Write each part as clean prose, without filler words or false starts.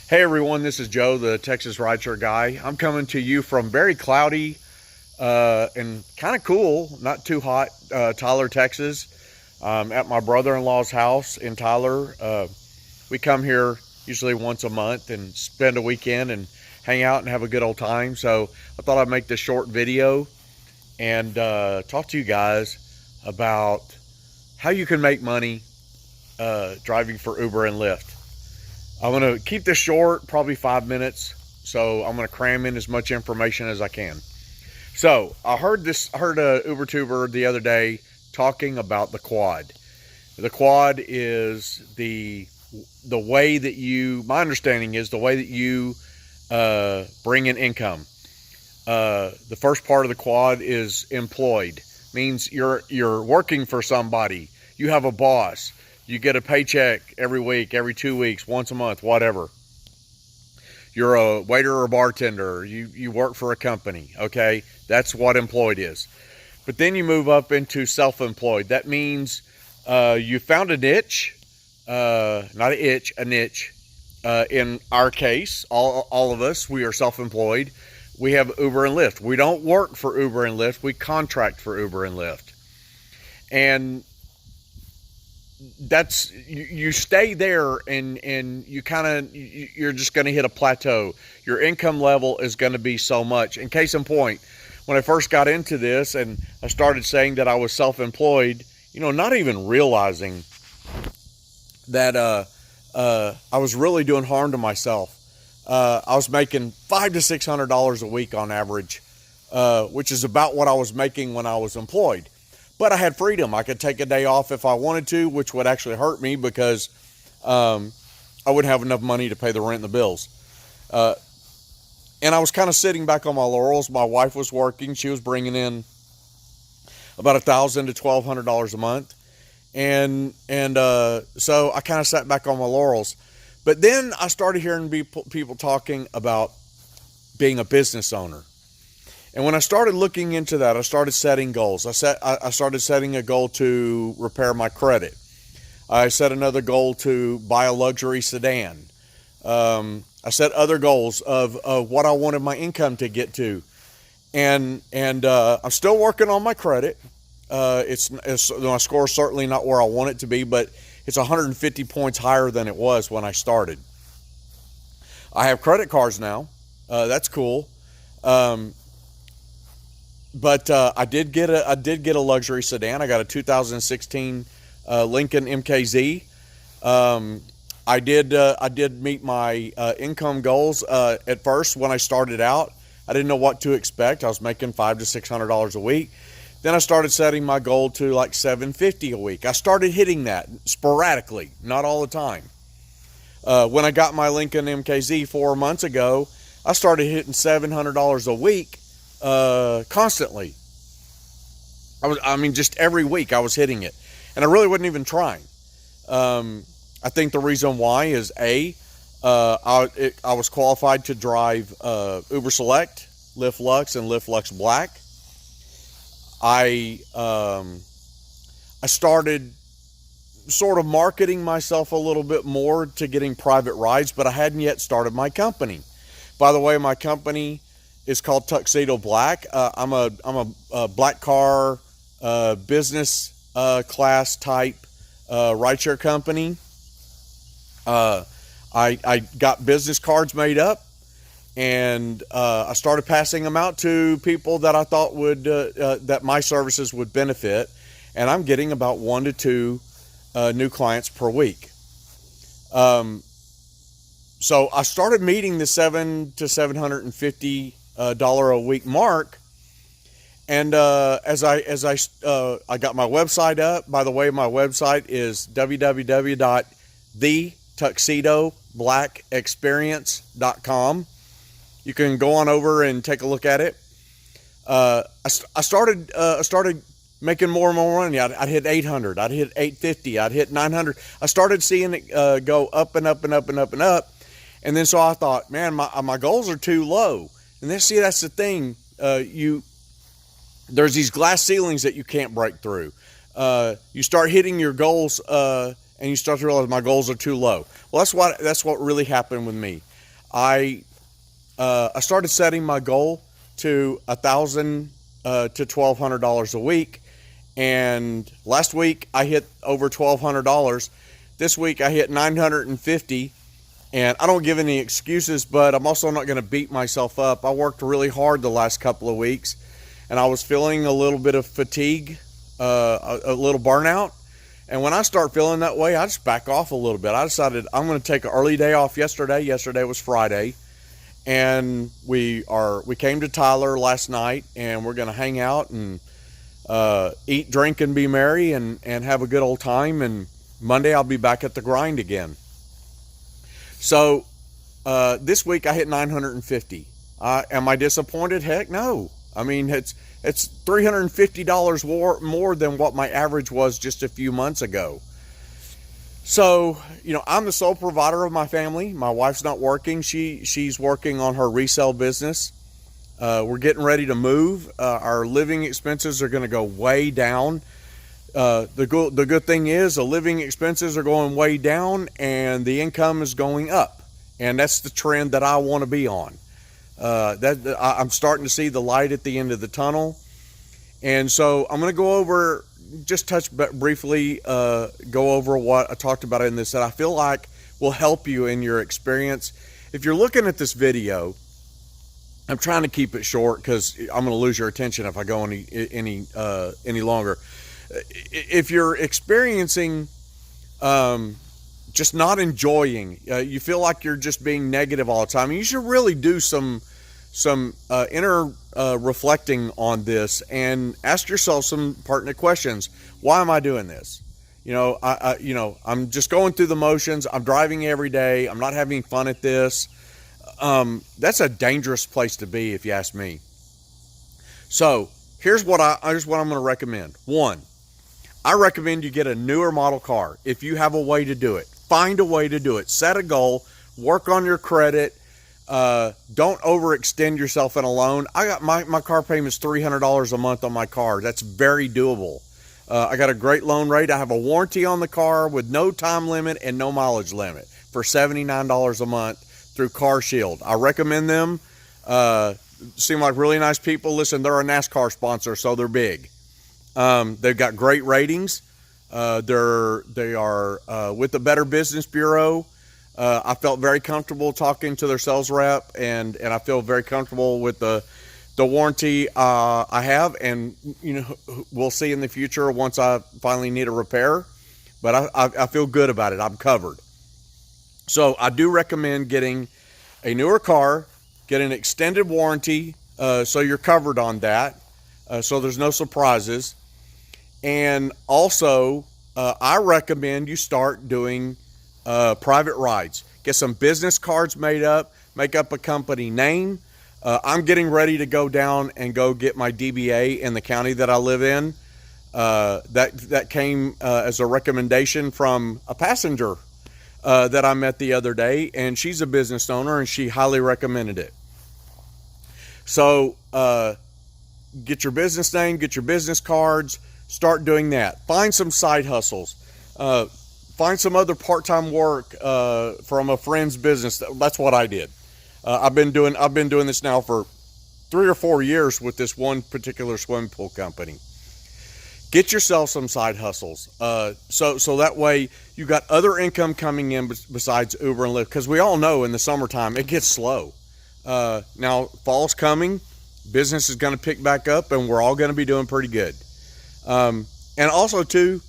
Hey everyone, this is Joe, the Texas Rideshare guy. I'm coming to you from very cloudy and kind of cool, not too hot, Tyler, Texas. At my brother-in-law's house in Tyler. We come here usually once a month and spend a weekend and hang out and have a good old time. So I thought I'd make this short video and talk to you guys about how you can make money driving for Uber and Lyft. I'm going to keep this short, probably 5 minutes. So I'm going to cram in as much information as I can. So I heard a UberTuber the other day talking about the quad. The quad is the way that you, my understanding is the way that you bring in income. The first part of the quad is employed, means you're working for somebody. You have a boss. You get a paycheck every week, every 2 weeks, once a month, whatever. You're a waiter or a bartender. You work for a company, okay? That's what employed is. But then you move up into self-employed. That means you found a niche, not an itch, a niche. In our case, all of us, we are self-employed. We have Uber and Lyft. We don't work for Uber and Lyft. We contract for Uber and Lyft. And that's, you stay there and you're just going to hit a plateau. Your income level is going to be so much. In case in point, when I first got into this and I started saying that I was self-employed, not even realizing that I was really doing harm to myself. I was making $500 to $600 a week on average, which is about what I was making when I was employed. But I had freedom. I could take a day off if I wanted to, which would actually hurt me because I wouldn't have enough money to pay the rent and the bills. And I was kind of sitting back on my laurels. My wife was working. She was bringing in about $1,000 to $1,200 a month. And so I kind of sat back on my laurels. But then I started hearing people talking about being a business owner. And when I started looking into that, I started setting goals. I started setting a goal to repair my credit. I set another goal to buy a luxury sedan. I set other goals of what I wanted my income to get to. And I'm still working on my credit. My score is certainly not where I want it to be, but it's 150 points higher than it was when I started. I have credit cards now. That's cool. But I did get a luxury sedan. I got a 2016 Lincoln MKZ. I did meet my income goals at first when I started out. I didn't know what to expect. I was making $500 to $600 a week. Then I started setting my goal to like $750 a week. I started hitting that sporadically, not all the time. When I got my Lincoln MKZ 4 months ago, I started hitting $700 a week constantly. Just every week I was hitting it, and I really wasn't even trying. I think the reason why is I was qualified to drive Uber Select, Lyft Lux, and Lyft Lux Black. I started sort of marketing myself a little bit more to getting private rides, but I hadn't yet started my company. By the way, my company is called Tuxedo Black. I'm a black car business class type rideshare company. I got business cards made up, and I started passing them out to people that I thought would that my services would benefit, and I'm getting about 1 to 2 new clients per week. So I started meeting the $700 to $750 a week mark, and as I got my website up. By the way, my website is www.thetuxedoblackexperience.com. You can go on over and take a look at it. I started making more and more money. I'd hit 800, I'd hit 850, I'd hit 900. I started seeing it go up and up and up and up and up. And then so I thought, man, my goals are too low. And then see, that's the thing. There's these glass ceilings that you can't break through. You start hitting your goals and you start to realize my goals are too low. Well, that's what really happened with me. I started setting my goal to $1,000 to $1,200 a week, and last week I hit over $1,200. This week I hit $950, and I don't give any excuses, but I'm also not going to beat myself up. I worked really hard the last couple of weeks, and I was feeling a little bit of fatigue, a little burnout. And when I start feeling that way, I just back off a little bit. I decided I'm going to take an early day off yesterday. Yesterday was Friday, and we came to Tyler last night, and we're going to hang out and eat, drink, and be merry, and have a good old time. And Monday I'll be back at the grind again. So this week I hit 950. Am I disappointed? Heck no. I mean, it's $350 more than what my average was just a few months ago. So, I'm the sole provider of my family. My wife's not working. She's working on her resale business. We're getting ready to move. Our living expenses are going to go way down. The good thing is the living expenses are going way down and the income is going up. And that's the trend that I want to be on. I'm starting to see the light at the end of the tunnel. And so I'm going to go over, just touch briefly, go over what I talked about in this that I feel like will help you in your experience. If you're looking at this video, I'm trying to keep it short because I'm going to lose your attention if I go any longer. If you're experiencing just not enjoying, you feel like you're just being negative all the time, you should really do some inner reflecting on this and ask yourself some pertinent questions. Why am I doing this? I'm just going through the motions. I'm driving every day. I'm not having fun at this. That's a dangerous place to be, if you ask me. So here's what I'm going to recommend. One, I recommend you get a newer model car. If you have a way to do it, find a way to do it. Set a goal, work on your credit. Don't overextend yourself in a loan. I got my car payment's $300 a month on my car. That's very doable. I got a great loan rate. I have a warranty on the car with no time limit and no mileage limit for $79 a month through Car Shield. I recommend them. Seem like really nice people. Listen, they're a NASCAR sponsor, so they're big. They've got great ratings. They are with the Better Business Bureau. I felt very comfortable talking to their sales rep, and I feel very comfortable with the warranty I have. And we'll see in the future once I finally need a repair. But I feel good about it. I'm covered. So I do recommend getting a newer car, get an extended warranty, so you're covered on that, so there's no surprises. And also, I recommend you start doing private rides. Get some business cards made up, make up a company name. I'm getting ready to go down and go get my DBA in the county that I live in. That came as a recommendation from a passenger that I met the other day, and she's a business owner, and she highly recommended it. So get your business name, get your business cards, start doing that. Find some side hustles. Find some other part-time work from a friend's business. That's what I did. I've been doing this now for 3 or 4 years with this one particular swimming pool company. Get yourself some side hustles, so that way you got other income coming in besides Uber and Lyft. Because we all know in the summertime it gets slow. Now fall's coming, business is going to pick back up, and we're all going to be doing pretty good. And also too,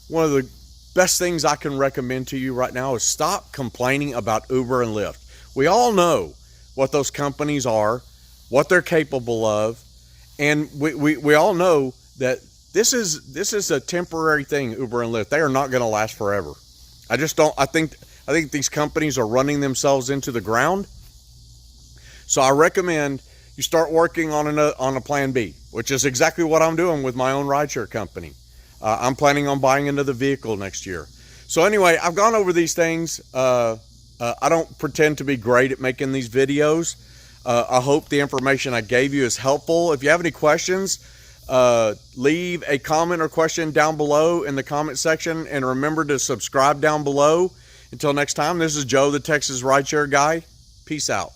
one of the best things I can recommend to you right now is stop complaining about Uber and Lyft. We all know what those companies are, what they're capable of, and we all know that this is a temporary thing. Uber and Lyft, they are not going to last forever. I think these companies are running themselves into the ground. So I recommend you start working on a plan B, which is exactly what I'm doing with my own rideshare company. I'm planning on buying another vehicle next year. So anyway, I've gone over these things. I don't pretend to be great at making these videos. I hope the information I gave you is helpful. If you have any questions, Leave a comment or question down below in the comment section, and remember to subscribe down below. Until next time, this is Joe, the Texas Rideshare Guy. Peace out.